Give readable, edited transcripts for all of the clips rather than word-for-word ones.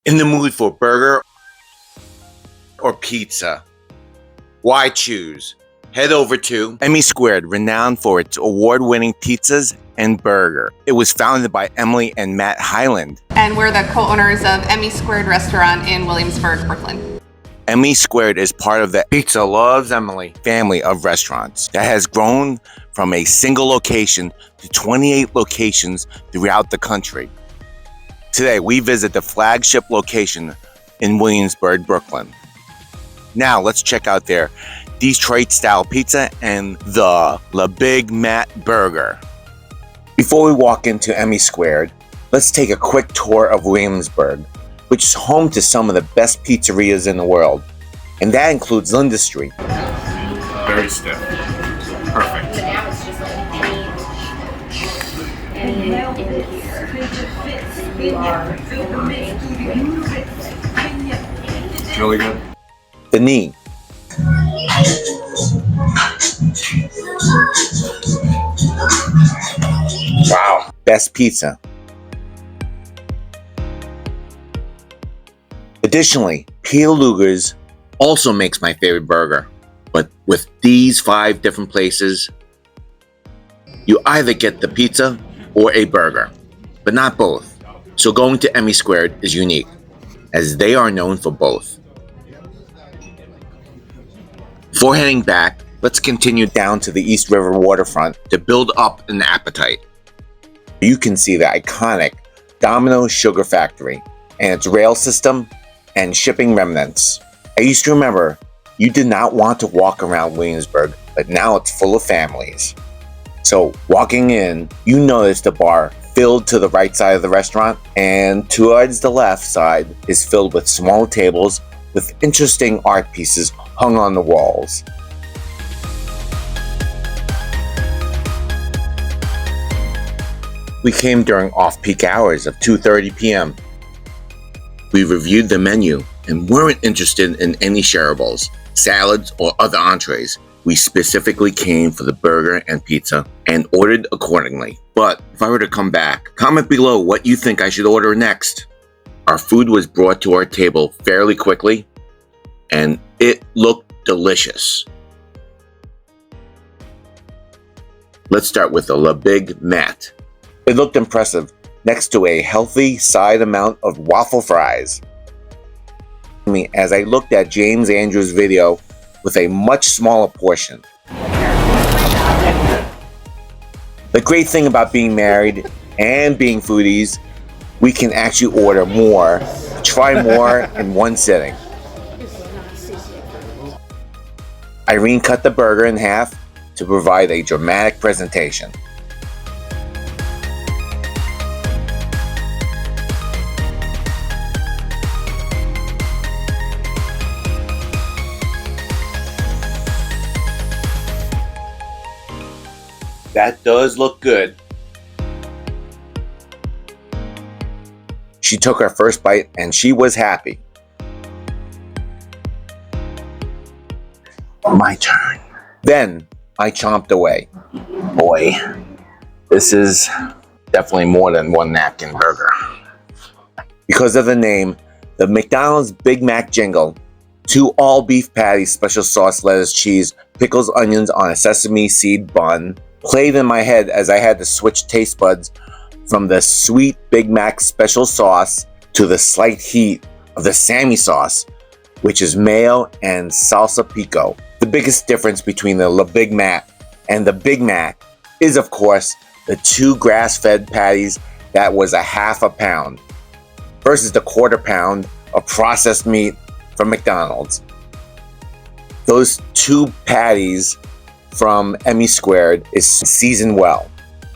In the mood for burger or pizza? Why choose? Head over to Emmy Squared, renowned for its award-winning pizzas and burger. It was founded by Emily and Matt Hyland. And we're the co-owners of Emmy Squared restaurant in Williamsburg, Brooklyn. Emmy Squared is part of the Pizza Loves Emily family of restaurants that has grown from a single location to 28 locations throughout the country. Today, we visit the flagship location in Williamsburg, Brooklyn. Now, let's check out their Detroit-style pizza and the Big Mac burger. Before we walk into Emmy Squared, let's take a quick tour of Williamsburg, which is home to some of the best pizzerias in the world, and that includes Linda Street. Very stiff. Perfect. It's really good. The Knee. Wow, best pizza. Additionally, Peel Luger's also makes my favorite burger, but with these 5 different places, you either get the pizza or a burger, but not both. So going to Emmy Squared is unique, as they are known for both. Before heading back, let's continue down to the East River waterfront to build up an appetite. You can see the iconic Domino's Sugar Factory and its rail system and shipping remnants. I used to remember you did not want to walk around Williamsburg, but now it's full of families. So walking in, you notice the bar filled to the right side of the restaurant, and towards the left side is filled with small tables with interesting art pieces hung on the walls. We came during off-peak hours of 2:30 p.m. We reviewed the menu and weren't interested in any shareables, salads, or other entrees. We specifically came for the burger and pizza and ordered accordingly. But if I were to come back, comment below what you think I should order next. Our food was brought to our table fairly quickly, and it looked delicious. Let's start with the Big Mac. It looked impressive, next to a healthy side amount of waffle fries. As I looked at James Andrews' video with a much smaller portion. The great thing about being married and being foodies, we can actually order more, try more in one sitting. Irene cut the burger in half to provide a dramatic presentation. That does look good. She took her first bite and she was happy. My turn. Then I chomped away. Boy, this is definitely more than one napkin burger. Because of the name, the McDonald's Big Mac jingle, 2 all-beef patties, special sauce, lettuce, cheese, pickles, onions on a sesame seed bun, played in my head as I had to switch taste buds from the sweet Big Mac special sauce to the slight heat of the Sammy Sauce, which is mayo and salsa pico. The biggest difference between the Big Mac and the Big Mac is, of course, the 2 grass-fed patties that was a half a pound versus the quarter pound of processed meat from McDonald's. Those 2 patties from Emmy Squared is seasoned well.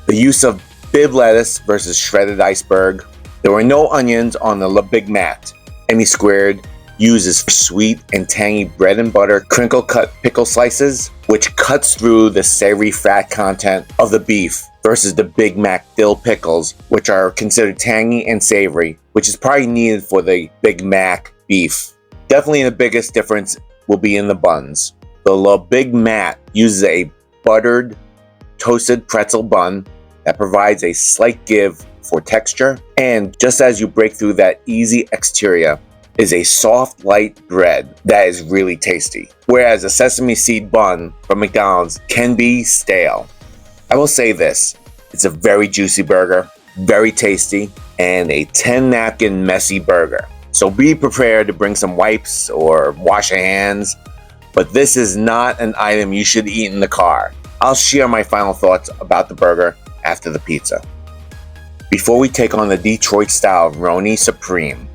The use of Bib Lettuce versus shredded iceberg. There were no onions on the Big Mac. Emmy Squared uses sweet and tangy bread and butter crinkle cut pickle slices, which cuts through the savory fat content of the beef, versus the Big Mac dill pickles, which are considered tangy and savory, which is probably needed for the Big Mac beef. Definitely the biggest difference will be in the buns. The Big Mac uses a buttered, toasted pretzel bun that provides a slight give for texture, and just as you break through that easy exterior is a soft, light bread that is really tasty, whereas a sesame seed bun from McDonald's can be stale. I will say this, it's a very juicy burger, very tasty, and a 10 napkin messy burger. So be prepared to bring some wipes or wash your hands, but this is not an item you should eat in the car. I'll share my final thoughts about the burger after the pizza. Before we take on the Detroit style Roni Supreme,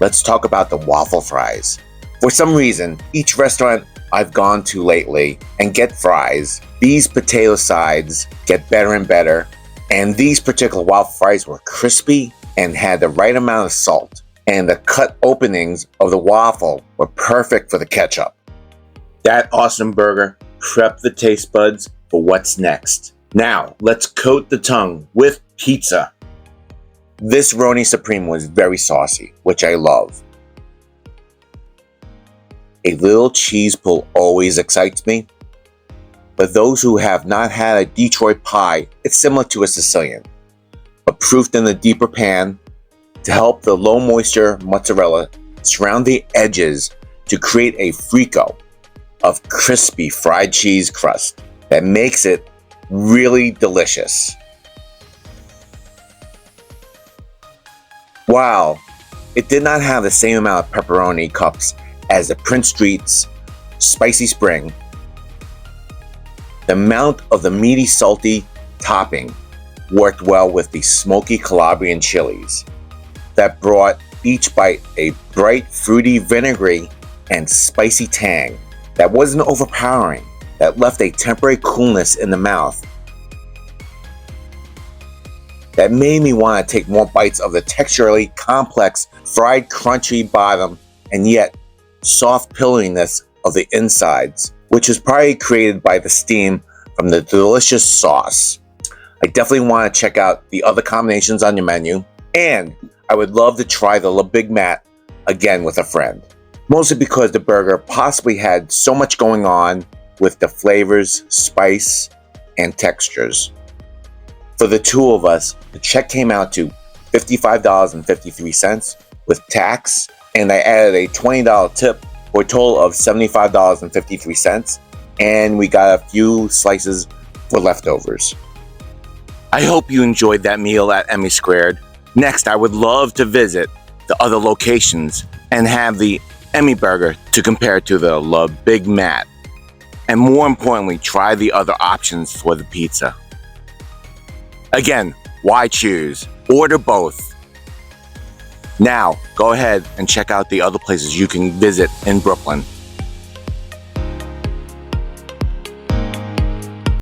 let's talk about the waffle fries. For some reason, each restaurant I've gone to lately and get fries, these potato sides get better and better, and these particular waffle fries were crispy and had the right amount of salt, and the cut openings of the waffle were perfect for the ketchup. That awesome burger prepped the taste buds for what's next. Now, let's coat the tongue with pizza. This Roni Supreme was very saucy, which I love. A little cheese pull always excites me. But those who have not had a Detroit pie, it's similar to a Sicilian, but proofed in a deeper pan to help the low moisture mozzarella surround the edges to create a Frico of crispy fried cheese crust that makes it really delicious. While it did not have the same amount of pepperoni cups as the Prince Street's Spicy Spring, the amount of the meaty, salty topping worked well with the smoky Calabrian chilies that brought each bite a bright, fruity, vinegary, and spicy tang that wasn't overpowering, that left a temporary coolness in the mouth that made me want to take more bites of the texturally complex, fried, crunchy bottom and yet soft pilloriness of the insides, which was probably created by the steam from the delicious sauce. I definitely want to check out the other combinations on your menu, and I would love to try the Le Big Mac again with a friend. Mostly because the burger possibly had so much going on with the flavors, spice, and textures. For the two of us, the check came out to $55.53 with tax, and I added a $20 tip for a total of $75.53, and we got a few slices for leftovers. I hope you enjoyed that meal at Emmy Squared. Next, I would love to visit the other locations and have the Emmy burger to compare to the Le Big Mac, and more importantly, try the other options for the pizza. Again, why choose? Order both. Now, go ahead and check out the other places you can visit in Brooklyn.